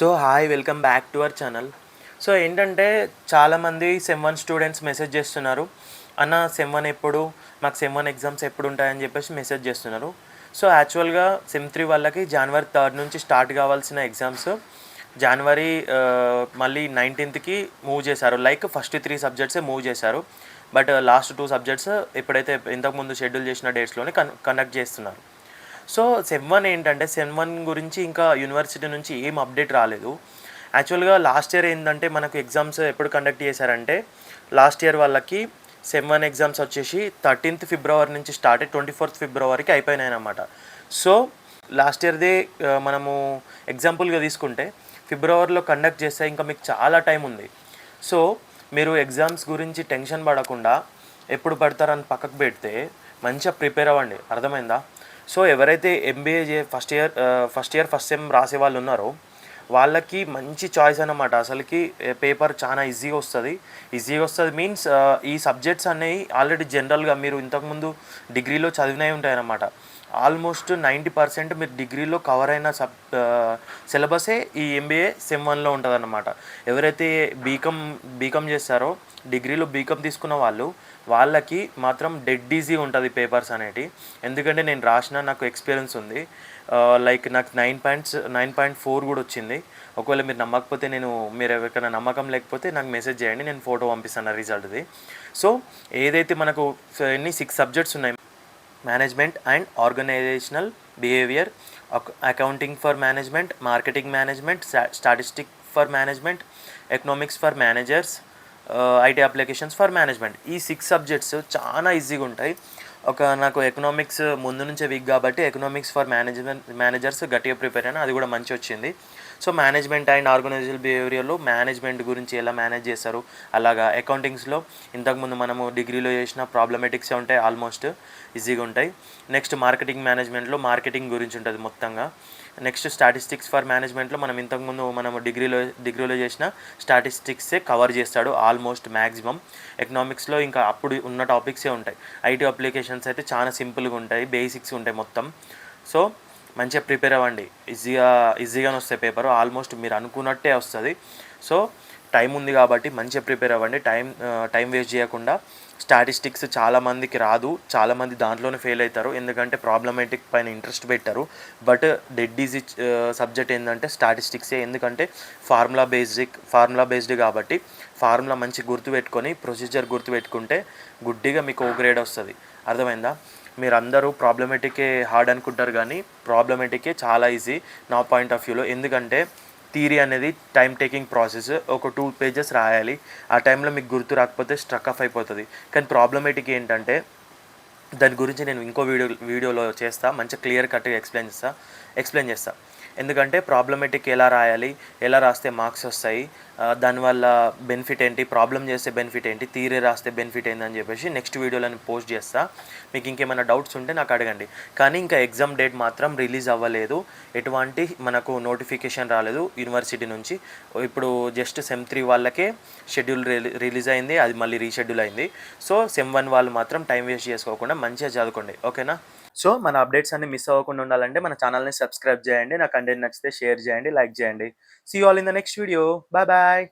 So hi welcome back to our channel. So ఏంటంటే చాలామంది sem 1 students message చేస్తున్నారు. అన్న సెమ్ 1 ఎప్పుడు, మాకు సెమ్ 1 ఎగ్జామ్స్ ఎప్పుడు ఉంటాయని చెప్పేసి మెసేజ్ చేస్తున్నారు. సో యాక్చువల్గా సెమ్ 3 వాళ్ళకి జనవరి 3 నుంచి స్టార్ట్ కావాల్సిన ఎగ్జామ్స్ జనవరి మళ్ళీ 19కి మూవ్ చేశారు. లైక్ ఫస్ట్ 3 సబ్జెక్ట్సే మూవ్ చేశారు. బట్ లాస్ట్ 2 సబ్జెక్ట్స్ ఎప్పుడైతే ఇంతకుముందు షెడ్యూల్ చేసిన డేట్స్లోనే కండక్ట్ చేస్తున్నారు. సో సెమ్ 1 ఏంటంటే సెమ్ 1 గురించి ఇంకా యూనివర్సిటీ నుంచి ఏం అప్డేట్ రాలేదు. యాక్చువల్‌గా లాస్ట్ ఇయర్ ఏందంటే మనకు ఎగ్జామ్స్ ఎప్పుడు కండక్ట్ చేశారంటే లాస్ట్ ఇయర్ వాళ్ళకి సెమ్ 1 ఎగ్జామ్స్ వచ్చేసి 13th ఫిబ్రవరి నుంచి స్టార్ట్ అయ్యి 24th ఫిబ్రవరికి అయిపోయినాయన్నమాట. సో లాస్ట్ ఇయర్‌దే మనము ఎగ్జాంపుల్‌గా తీసుకుంటే ఫిబ్రవరిలో కండక్ట్ చేస్తే ఇంకా మీకు చాలా టైం ఉంది. సో మీరు ఎగ్జామ్స్ గురించి టెన్షన్ పడకుండా ఎప్పుడు పడతారని పక్కకు పెడితే మంచిగా ప్రిపేర్ అవ్వండి. అర్థమైందా? సో ఎవరైతే MBA first year first sem రాసే వాళ్ళు ఉన్నారో వాళ్ళకి మంచి చాయిస్ అన్నమాట. అసలుకి పేపర్ చాలా ఈజీగా వస్తుంది మీన్స్ ఈ సబ్జెక్ట్స్ అనేవి ఆల్రెడీ జనరల్గా మీరు ఇంతకుముందు డిగ్రీలో చదివినవి ఉంటాయన్నమాట. ఆల్మోస్ట్ 90% మీరు డిగ్రీలో కవర్ అయిన సిలబసే ఈ ఎంబీఏ సెమ్ 1లో ఉంటుందన్నమాట. ఎవరైతే బీకామ్ చేస్తారో డిగ్రీలో బీకామ్ తీసుకున్న వాళ్ళకి మాత్రం డెడ్ ఈజీ ఉంటుంది పేపర్స్ అనేటివి. ఎందుకంటే నేను రాసిన నాకు ఎక్స్పీరియన్స్ ఉంది. లైక్ నాకు 9.4 కూడా వచ్చింది. ఒకవేళ మీరు నమ్మకపోతే మీరు ఎవరికైనా నమ్మకం లేకపోతే నాకు మెసేజ్ చేయండి, నేను ఫోటో పంపిస్తాను రిజల్ట్ది. సో ఏదైతే మనకు ఎన్ని 6 సబ్జెక్ట్స్ ఉన్నాయి: management and organizational behaviour, accounting for management, marketing management, statistic for management, economics for managers, IT applications for management. ఈ 6 సబ్జెక్ట్స్ చాలా ఈజీగా ఉంటాయి. నాకు ఎకనామిక్స్ ముందు నుంచే వీక్ కాబట్టి ఎకనామిక్స్ ఫర్ మేనేజర్స్ గట్టిగా ప్రిపేర్ అయినా, అది కూడా మంచి వచ్చింది. సో మేనేజ్మెంట్ అండ్ ఆర్గనైజేషనల్ బిహేవియర్లో మేనేజ్మెంట్ గురించి ఎలా మేనేజ్ చేస్తారు, అలాగా అకౌంటింగ్స్లో ఇంతకుముందు మనము డిగ్రీలో చేసిన ప్రాబ్లమేటిక్సే ఉంటాయి, ఆల్మోస్ట్ ఈజీగా ఉంటాయి. నెక్స్ట్ మార్కెటింగ్ మేనేజ్మెంట్లో మార్కెటింగ్ గురించి ఉంటుంది మొత్తంగా. నెక్స్ట్ స్టాటిస్టిక్స్ ఫర్ మేనేజ్మెంట్లో మనము డిగ్రీలో చేసిన స్టాటిస్టిక్సే కవర్ చేస్తాడు ఆల్మోస్ట్ మ్యాక్సిమం. ఎకనామిక్స్లో ఇంకా అప్పుడు ఉన్న టాపిక్సే ఉంటాయి. ఐటీ అప్లికేషన్స్ అయితే చాలా సింపుల్గా ఉంటాయి, బేసిక్స్ ఉంటాయి మొత్తం. సో మంచిగా ప్రిపేర్ అవ్వండి. ఈజీగానే వస్తాయి పేపర్, ఆల్మోస్ట్ మీరు అనుకున్నట్టే వస్తుంది. సో టైం ఉంది కాబట్టి మంచిగా ప్రిపేర్ అవ్వండి. టైం వేస్ట్ చేయకుండా. స్టాటిస్టిక్స్ చాలామందికి రాదు, చాలామంది దాంట్లోనే ఫెయిల్ అవుతారు, ఎందుకంటే ప్రాబ్లమేటిక్ పైన ఇంట్రెస్ట్ పెట్టారు. బట్ డెడ్ ఈజీ సబ్జెక్ట్ ఏంటంటే స్టాటిస్టిక్సే. ఎందుకంటే ఫార్ములా బేస్డ్ కాబట్టి ఫార్ములా మంచి గుర్తుపెట్టుకొని ప్రొసీజర్ గుర్తుపెట్టుకుంటే గుడ్డిగా మీకు ఓ గ్రేడ్ వస్తుంది. అర్థమైందా? మీరు అందరూ ప్రాబ్లమేటికే హార్డ్ అనుకుంటారు, కానీ ప్రాబ్లమేటికే చాలా ఈజీ నా పాయింట్ ఆఫ్ వ్యూలో. ఎందుకంటే థియరీ అనేది టైం టేకింగ్ ప్రాసెస్. ఒక 2 పేజెస్ రాయాలి, ఆ టైంలో మీకు గుర్తు రాకపోతే స్ట్రక్ ఆఫ్ అయిపోతుంది. కానీ ప్రాబ్లమేటిక్ ఏంటంటే దాని గురించి నేను ఇంకో వీడియోలో చేస్తా, మంచిగా క్లియర్ కట్గా ఎక్స్ప్లెయిన్ చేస్తా. ఎందుకంటే ప్రాబ్లమేటిక్ ఎలా రాయాలి, ఎలా రాస్తే మార్క్స్ వస్తాయి, దానివల్ల బెనిఫిట్ ఏంటి, ప్రాబ్లం చేస్తే బెనిఫిట్ ఏంటి, థియరీ రాస్తే బెనిఫిట్ ఏందని చెప్పేసి నెక్స్ట్ వీడియోలో నేను పోస్ట్ చేస్తా. మీకు ఇంకేమైనా డౌట్స్ ఉంటే నాకు అడగండి. కానీ ఇంకా ఎగ్జామ్ డేట్ మాత్రం రిలీజ్ అవ్వలేదు, ఎటువంటి మనకు నోటిఫికేషన్ రాలేదు యూనివర్సిటీ నుంచి. ఇప్పుడు జస్ట్ సెమ్ 3 వాళ్ళకే షెడ్యూల్ రిలీజ్ అయింది, అది మళ్ళీ రీషెడ్యూల్ అయింది. సో సెమ్ 1 వాళ్ళు మాత్రం టైం వేస్ట్ చేసుకోకుండా మంచిగా చదువుకోండి, ఓకేనా? సో మన అప్డేట్స్ అన్ని మిస్ అవ్వకుండా ఉండాలంటే మన ఛానల్ని సబ్స్క్రైబ్ చేయండి, నా కంటెంట్ నచ్చితే షేర్ చేయండి, లైక్ చేయండి. See you all in the next video. Bye bye.